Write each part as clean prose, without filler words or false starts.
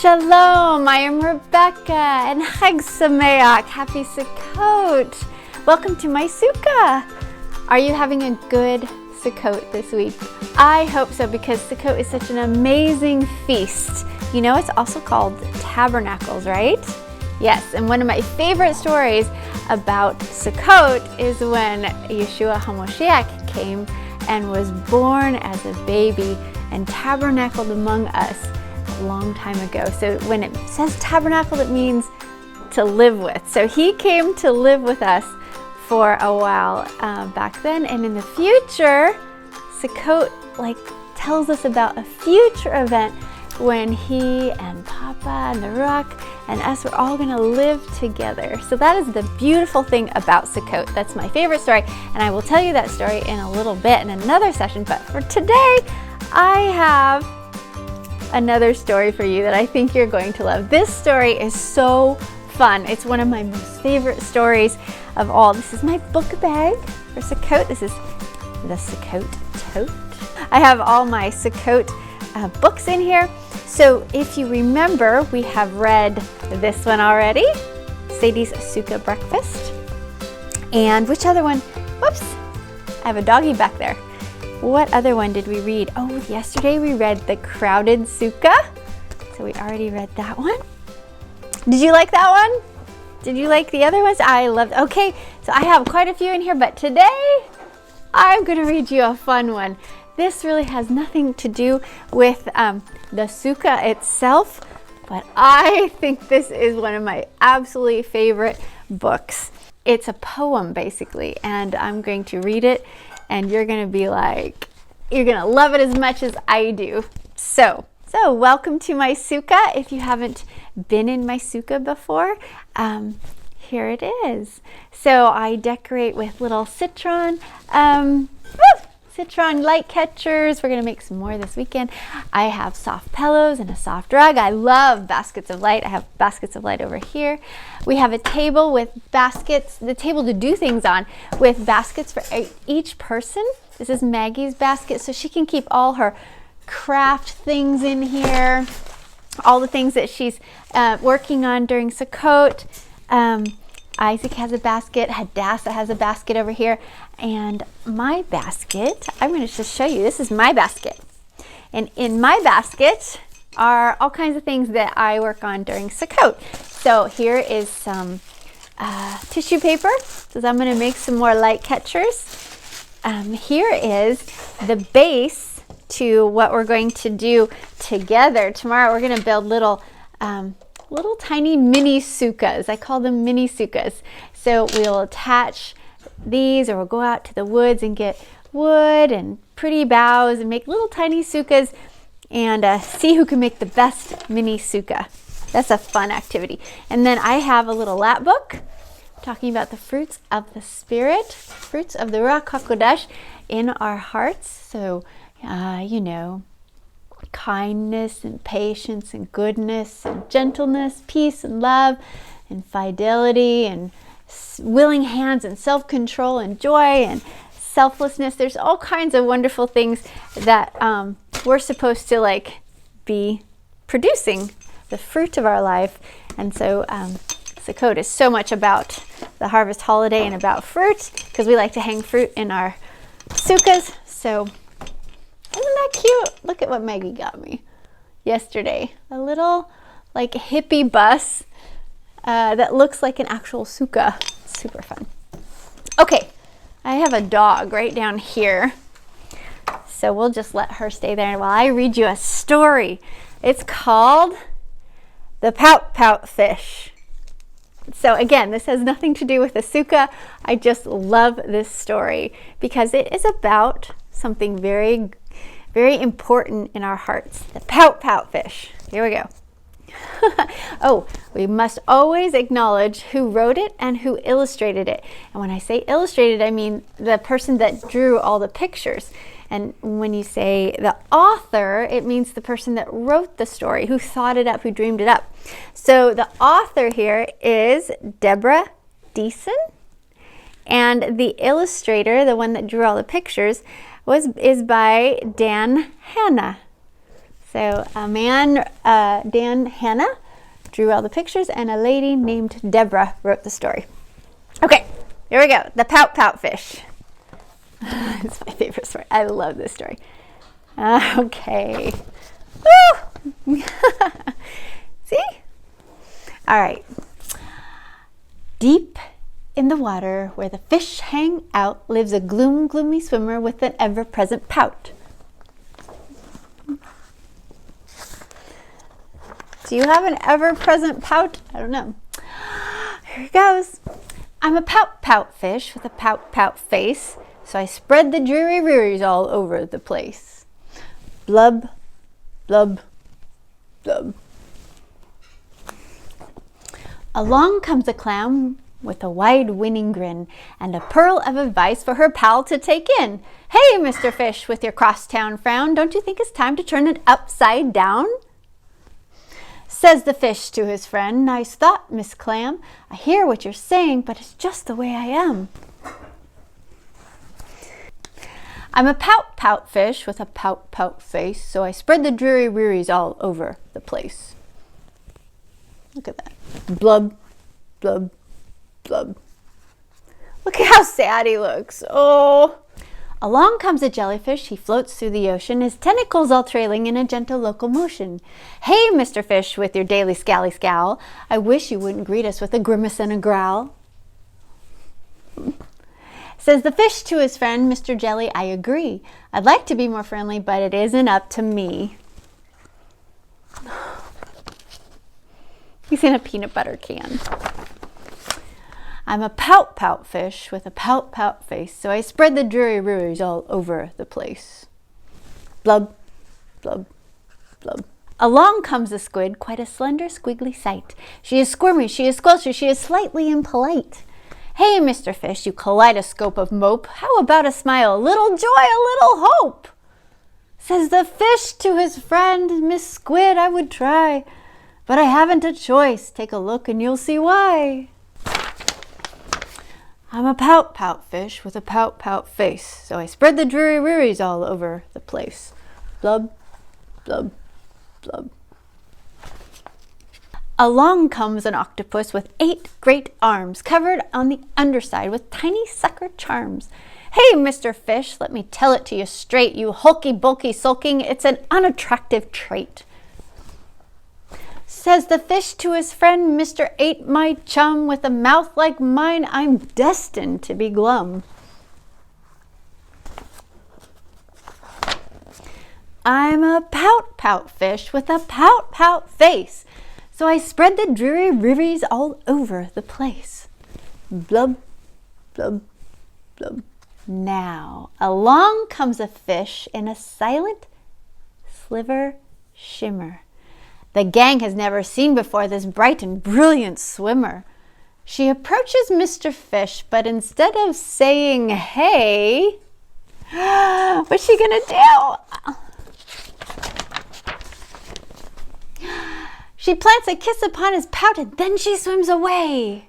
Shalom, I am Rebekah, and Chag Sameach, happy Sukkot. Welcome to my sukkah. Are you having a good Sukkot this week? I hope so, because Sukkot is such an amazing feast. You know, it's also called Tabernacles, right? Yes, and one of my favorite stories about Sukkot is when Yahshua HaMashiach came and was born as a baby and tabernacled among us a long time ago. So when it says tabernacle, it means to live with. So he came to live with us for a while back then, and in the future, Sukkot tells us about a future event when he and Papa and the Rock and us were all going to live together. So that is the beautiful thing about Sukkot. That's my favorite story, and I will tell you that story in a little bit in another session. But for today, I have another story for you that I think you're going to love. This story is so fun. It's one of my most favorite stories of all. This is my book bag for Sukkot. This is the Sukkot tote. I have all my Sukkot books in here. So if you remember, we have read this one already, Sadie's Sukkah Breakfast. And which other one? Whoops, I have a doggy back there. What other one did we read? Oh, yesterday we read The Crowded Sukkah. So we already read that one. Did you like that one? Did you like the other ones? I loved. Okay, so I have quite a few in here, but today I'm going to read you a fun one. This really has nothing to do with the sukkah itself, but I think this is one of my absolutely favorite books. It's a poem, basically, and I'm going to read it, and you're going to be like, you're going to love it as much as I do. So welcome to my sukkah. If you haven't been in my sukkah before, here it is. So I decorate with little citron light catchers. We're going to make some more this weekend. I have soft pillows and a soft rug. I love baskets of light. I have baskets of light over here. We have a table with baskets, the table to do things on, with baskets for each person. This is Maggie's basket, so she can keep all her craft things in here, all the things that she's working on during Sukkot. Isaac has a basket, Hadassah has a basket over here, and my basket, I'm going to just show you, this is my basket. And in my basket are all kinds of things that I work on during Sukkot. So here is some tissue paper, because I'm going to make some more light catchers. Here is the base to what we're going to do together. Tomorrow we're going to build little tiny mini sukkahs. I call them mini sukkahs. So we'll attach these, or we'll go out to the woods and get wood and pretty boughs and make little tiny sukkahs and see who can make the best mini sukkah. That's a fun activity. And then I have a little lap book talking about the fruits of the Spirit, fruits of the Ruach HaKodesh in our hearts. So, kindness and patience and goodness and gentleness, peace and love and fidelity and willing hands and self-control and joy and selflessness. There's all kinds of wonderful things that we're supposed to be producing, the fruit of our life. And so Sukkot is so much about the harvest holiday and about fruit, because we like to hang fruit in our sukkahs. So isn't that cute? Look at what Maggie got me yesterday. A little hippie bus that looks like an actual sukkah. Super fun. Okay, I have a dog right down here. So we'll just let her stay there while I read you a story. It's called The Pout Pout Fish. So again, this has nothing to do with the sukkah. I just love this story because it is about something very, very important in our hearts. The Pout Pout Fish. Here we go. Oh, we must always acknowledge who wrote it and who illustrated it. And when I say illustrated, I mean the person that drew all the pictures. And when you say the author, it means the person that wrote the story, who thought it up, who dreamed it up. So the author here is Deborah Diesen, and the illustrator, the one that drew all the pictures, is by Dan Hanna. So a man, Dan Hanna, drew all the pictures, and a lady named Deborah wrote the story. Okay, here we go. The Pout Pout Fish. It's my favorite story. I love this story. Okay. Woo! See? All right. Deep in the water where the fish hang out lives a gloomy swimmer with an ever-present pout. Do you have an ever-present pout? I don't know. Here it goes. I'm a Pout Pout fish with a pout pout face, so I spread the dreary rearies all over the place. Blub, blub, blub. Along comes a clam with a wide winning grin and a pearl of advice for her pal to take in. Hey, Mr. Fish, with your crosstown frown, don't you think it's time to turn it upside down? Says the fish to his friend, nice thought, Miss Clam. I hear what you're saying, but it's just the way I am. I'm a Pout Pout fish with a pout pout face, so I spread the dreary rearies all over the place. Look at that. Blub, blub, blub. Look at how sad he looks. Oh. Along comes a jellyfish. He floats through the ocean, his tentacles all trailing in a gentle locomotion. Hey, Mr. Fish, with your daily scally scowl, I wish you wouldn't greet us with a grimace and a growl. Says the fish to his friend, Mr. Jelly, I agree. I'd like to be more friendly, but it isn't up to me. He's in a peanut butter can. I'm a Pout Pout fish with a pout pout face, so I spread the dreary rearies all over the place. Blub, blub, blub. Along comes a squid, quite a slender, squiggly sight. She is squirmy, she is squelchy, she is slightly impolite. Hey, Mr. Fish, you kaleidoscope of mope, how about a smile, a little joy, a little hope? Says the fish to his friend, Miss Squid, I would try, but I haven't a choice. Take a look and you'll see why. I'm a Pout Pout fish with a pout pout face, so I spread the dreary rearies all over the place. Blub, blub, blub. Along comes an octopus with 8 great arms, covered on the underside with tiny sucker charms. Hey, Mr. Fish, let me tell it to you straight, you hulky bulky sulking, it's an unattractive trait. Says the fish to his friend, Mr. 8, my chum, with a mouth like mine, I'm destined to be glum. I'm a Pout Pout fish with a pout pout face, so I spread the dreary rearies all over the place. Blub, blub, blub. Now, along comes a fish in a silent sliver shimmer. The gang has never seen before this bright and brilliant swimmer. She approaches Mr. Fish, but instead of saying, hey, what's she gonna do? She plants a kiss upon his pout and then she swims away.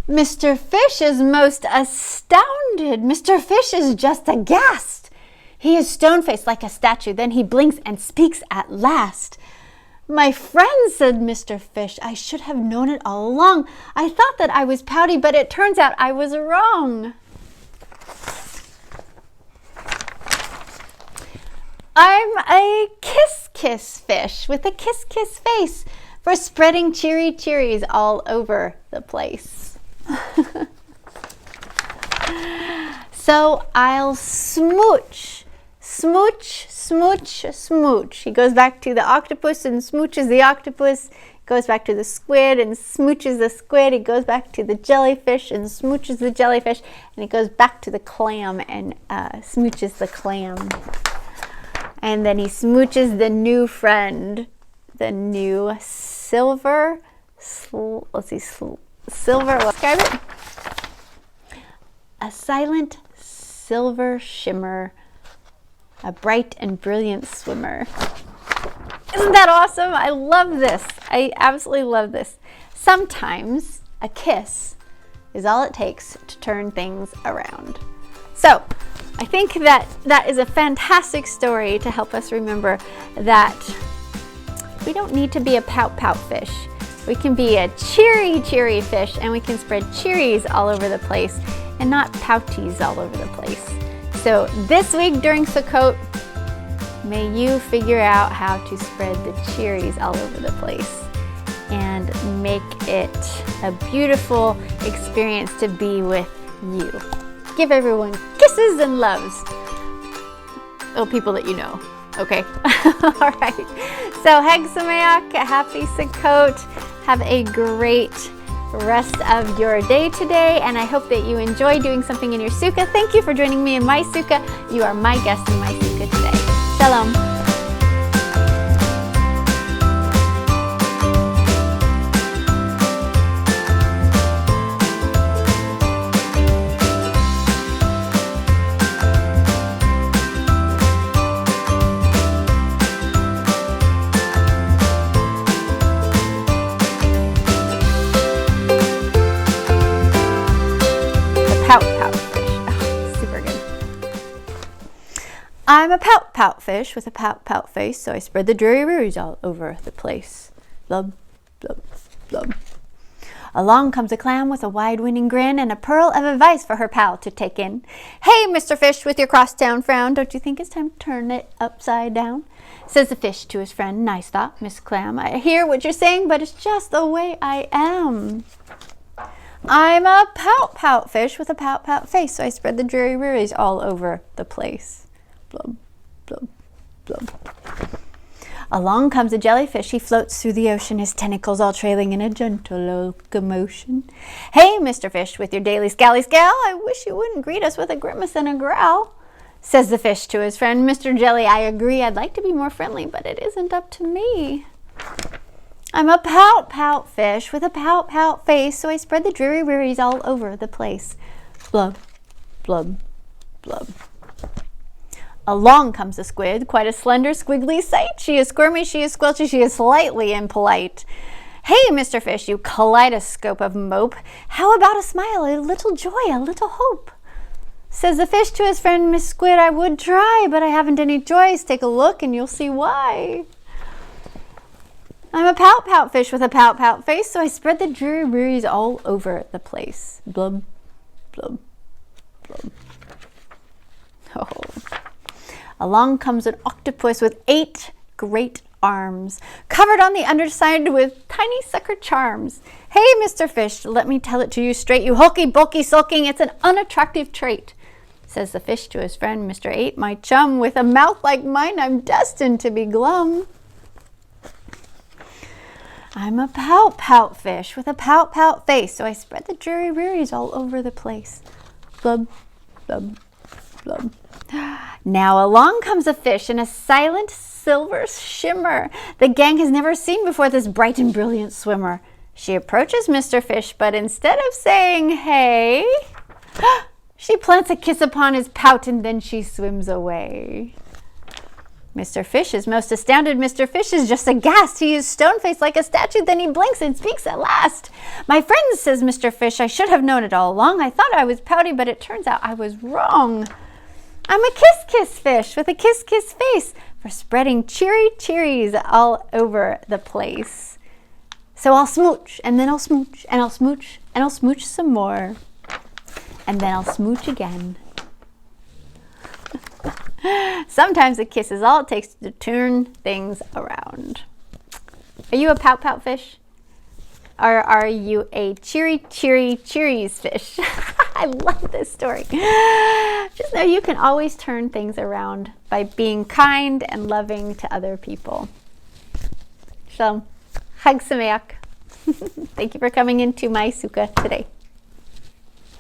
Mr. Fish is most astounded. Mr. Fish is just aghast. He is stone-faced like a statue. Then he blinks and speaks at last. My friend, said Mr. Fish, I should have known it all along. I thought that I was pouty, but it turns out I was wrong. I'm a kiss fish with a kiss face for spreading cheery cheeries all over the place. So I'll smooch, smooch, smooch, smooch. He goes back to the octopus and smooches the octopus. He goes back to the squid and smooches the squid. He goes back to the jellyfish and smooches the jellyfish. And he goes back to the clam and smooches the clam. And then he smooches the new friend, the new silver, silver, let's describe it. A silent silver shimmer, a bright and brilliant swimmer. Isn't that awesome? I love this. I absolutely love this. Sometimes a kiss is all it takes to turn things around. So I think that is a fantastic story to help us remember that we don't need to be a pout pout fish. We can be a cheery fish, and we can spread cheeries all over the place and not pouties all over the place. So this week during Sukkot, may you figure out how to spread the cheeries all over the place and make it a beautiful experience to be with you. Give everyone kisses and loves. Oh, people that you know. Okay. All right. So, Hag Sameach, happy Sukkot. Have a great rest of your day today, and I hope that you enjoy doing something in your sukkah. Thank you for joining me in my sukkah. You are my guest in my sukkah today. Shalom. Pout Pout Fish. Oh, super good. I'm a Pout Pout Fish with a pout pout face, so I spread the dreary roories all over the place. Blub, blub, blub. Along comes a clam with a wide-winning grin and a pearl of advice for her pal to take in. Hey, Mr. Fish, with your crosstown frown, don't you think it's time to turn it upside down? Says the fish to his friend. Nice thought, Miss Clam. I hear what you're saying, but it's just the way I am. I'm a pout pout fish with a pout pout face, so I spread the dreary roories all over the place. Blub, blub, blub. Along comes a jellyfish. He floats through the ocean, his tentacles all trailing in a gentle locomotion. Hey, Mr. Fish, with your daily scally scowl, I wish you wouldn't greet us with a grimace and a growl. Says the fish to his friend, Mr. Jelly, I agree, I'd like to be more friendly, but it isn't up to me. I'm a pout pout fish with a pout pout face, so I spread the dreary roories all over the place. Blub, blub, blub. Along comes a squid, quite a slender, squiggly sight. She is squirmy, she is squelchy, she is slightly impolite. Hey, Mr. Fish, you kaleidoscope of mope, how about a smile, a little joy, a little hope? Says the fish to his friend, Miss Squid, I would try, but I haven't any choice. Take a look and you'll see why. I'm a pout pout fish with a pout pout face, so I spread the dreary roories all over the place. Blub, blub, blub. Oh. Along comes an octopus with 8 great arms, covered on the underside with tiny sucker charms. Hey, Mr. Fish, let me tell it to you straight, you hulky bulky sulking, it's an unattractive trait. Says the fish to his friend, Mr. 8, my chum, with a mouth like mine, I'm destined to be glum. I'm a pout pout fish with a pout pout face, so I spread the dreary roories all over the place. Blub, blub, blub. Now along comes a fish in a silent silver shimmer. The gang has never seen before this bright and brilliant swimmer. She approaches Mr. Fish, but instead of saying hey, she plants a kiss upon his pout and then she swims away. Mr. Fish is most astounded. Mr. Fish is just aghast. He is stone-faced like a statue. Then he blinks and speaks at last. My friends, says Mr. Fish, I should have known it all along. I thought I was pouty, but it turns out I was wrong. I'm a kiss-kiss fish with a kiss-kiss face for spreading cheery cheeries all over the place. So I'll smooch, and then I'll smooch, and I'll smooch, and I'll smooch some more. And then I'll smooch again. Sometimes a kiss is all it takes to turn things around. Are you a pout pout fish? Or are you a cheery cheeries fish? I love this story. Just know you can always turn things around by being kind and loving to other people. Shalom. Chag Sameach. Thank you for coming into my sukkah today.